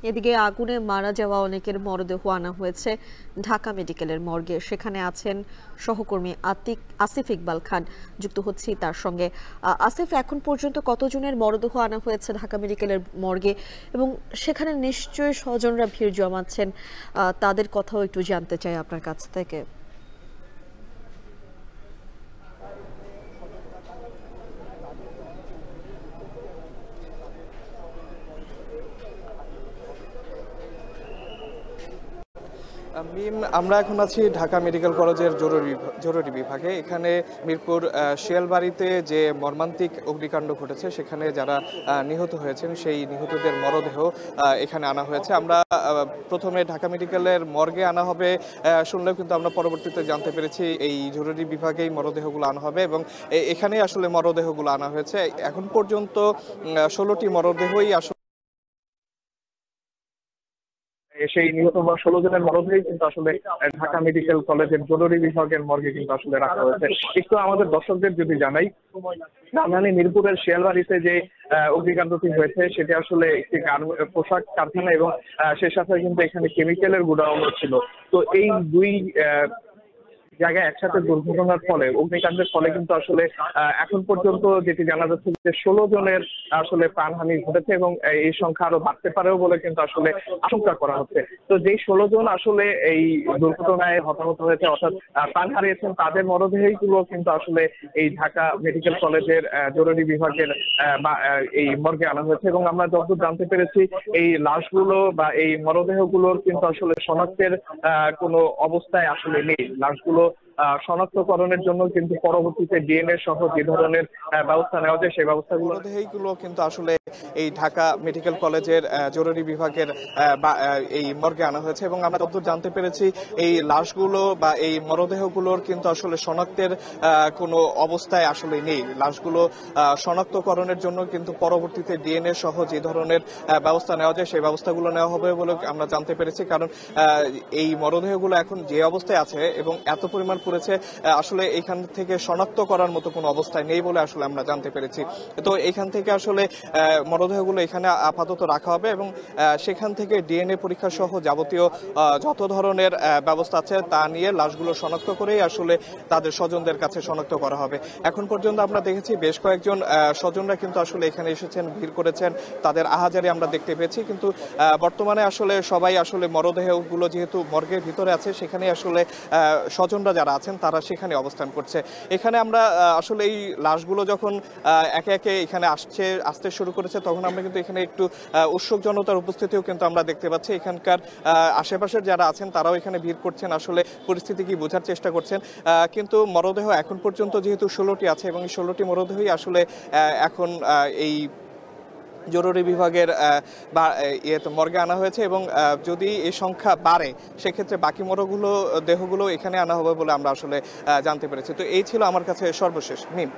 এদিকে আগুনে মারা যাওয়া অনেকের মরদেহ আনা হয়েছে ঢাকা মেডিকেলের মর্গে। সেখানে আছেন সহকর্মী আসিফ ইকবাল খান, যুক্ত হচ্ছি তার সঙ্গে। আসিফ, এখন পর্যন্ত কতজনের মরদেহ আনা হয়েছে ঢাকা মেডিকেলের মর্গে, এবং সেখানে নিশ্চয়ই স্বজনরা ভিড় জমাচ্ছেন, তাদের কথাও একটু জানতে চাই আপনার কাছ থেকে। আমরা এখন আছি ঢাকা মেডিকেল কলেজের জরুরি বিভাগে। এখানে মিরপুর শিয়ালবাড়িতে যে মর্মান্তিক অগ্নিকাণ্ড ঘটেছে সেখানে যারা নিহত হয়েছেন সেই নিহতদের মরদেহ এখানে আনা হয়েছে। আমরা প্রথমে ঢাকা মেডিকেলের মর্গে আনা হবে শুনলেও কিন্তু আমরা পরবর্তীতে জানতে পেরেছি এই জরুরি বিভাগেই মরদেহগুলো আনা হবে এবং এখানেই আসলে মরদেহগুলো আনা হয়েছে। এখন পর্যন্ত 16টি মরদেহই আসলে সেই নিহত 16 জনের মরদেহই কিন্তু আসলে ঢাকা মেডিকেল কলেজের জরুরি বিভাগের মর্গে কিন্তু আসলে রাখা হয়েছে। একটু আমাদের দর্শকদের যদি জানাই, রাজধানী মিরপুরের শিয়ালবাড়িতে যে অগ্নিকাণ্ডটি হয়েছে সেটি আসলে একটি পোশাক কারখানা এবং সে সাথে কিন্তু এখানে কেমিক্যালের গুদাম ছিল। তো এই দুই জায়গায় একসাথে দুর্ঘটনার ফলে, অগ্নিকাণ্ডের ফলে কিন্তু আসলে এখন পর্যন্ত যেটি জানা যাচ্ছে যে 16 জনের আসলে প্রাণহানি ঘটেছে এবং এই সংখ্যা আরো বাড়তে পারেও বলে কিন্তু আসলে আশঙ্কা করা হচ্ছে। তো যেই 16 জন আসলে এই দুর্ঘটনায় হতাহত হয়েছে অর্থাৎ প্রাণ হারিয়েছেন তাদের মরদেহই গুলো কিন্তু আসলে এই ঢাকা মেডিকেল কলেজের জরুরি বিভাগের এই মর্গে আনা হয়েছে এবং আমরা যতদূর জানতে পেরেছি এই লাশগুলো বা এই মরদেহগুলোর কিন্তু আসলে শনাক্তের কোনো অবস্থায় আসলে নেই। লাশগুলো শনাক্তকরণের জন্য কিন্তু পরবর্তীতে ডিএনএ সহ যে ধরনের ব্যবস্থা নেওয়া যায় সেই ব্যবস্থাগুলো কিন্তু আসলে এই ঢাকা মেডিকেল কলেজের জরুরি বিভাগের এই মর্গে আনা হয়েছে এবং আমরা যতদূর জানতে পেরেছি এই লাশগুলো বা এই মরদেহগুলোর কিন্তু আসলে শনাক্তের কোনো অবস্থায় আসলে নেই। লাশগুলো শনাক্তকরণের জন্য কিন্তু পরবর্তীতে ডিএনএ সহ যে ধরনের ব্যবস্থা নেওয়া যায় সেই ব্যবস্থাগুলো নেওয়া হবে বলে আমরা জানতে পেরেছি, কারণ এই মরদেহগুলো এখন যে অবস্থায় আছে এবং এত পরিমাণ পড়েছে আসলে এখান থেকে শনাক্ত করার মতো কোনো অবস্থায় নেই বলে আসলে আমরা জানতে পেরেছি। তো এখান থেকে আসলে মরদেহগুলো এখানে আপাতত রাখা হবে এবং সেখান থেকে ডিএনএ পরীক্ষা সহ যাবতীয় যত ধরনের ব্যবস্থা আছে তা নিয়ে লাশগুলো শনাক্ত করেই আসলে তাদের স্বজনদের কাছে শনাক্ত করা হবে। এখন পর্যন্ত আমরা দেখেছি বেশ কয়েকজন স্বজনরা কিন্তু আসলে এখানে এসেছেন, ভিড় করেছেন, তাদের আহাজারি আমরা দেখতে পেয়েছি। কিন্তু বর্তমানে আসলে সবাই আসলে মরদেহগুলো যেহেতু মর্গের ভিতরে আছে সেখানে আসলে স্বজনরা যারা আছেন তারা সেখানে অবস্থান করছে। এখানে আমরা আসলে এই লাশগুলো যখন একে একে এখানে আসতে শুরু করেছে তখন আমরা কিন্তু এখানে একটু উৎসুক জনতার উপস্থিতিও কিন্তু আমরা দেখতে পাচ্ছি। এখানকার আশেপাশের যারা আছেন তারাও এখানে ভিড় করছেন, আসলে পরিস্থিতি কি বোঝার চেষ্টা করছেন। কিন্তু মরদেহ এখন পর্যন্ত যেহেতু 16টি আছে এবং এই 16টি মরদেহই আসলে এখন এই জরুরি বিভাগের মর্গে আনা হয়েছে এবং যদি এই সংখ্যা বাড়ে সেক্ষেত্রে বাকি দেহগুলো এখানে আনা হবে বলে আমরা আসলে জানতে পেরেছি। তো এই ছিল আমার কাছে সর্বশেষ। মিম।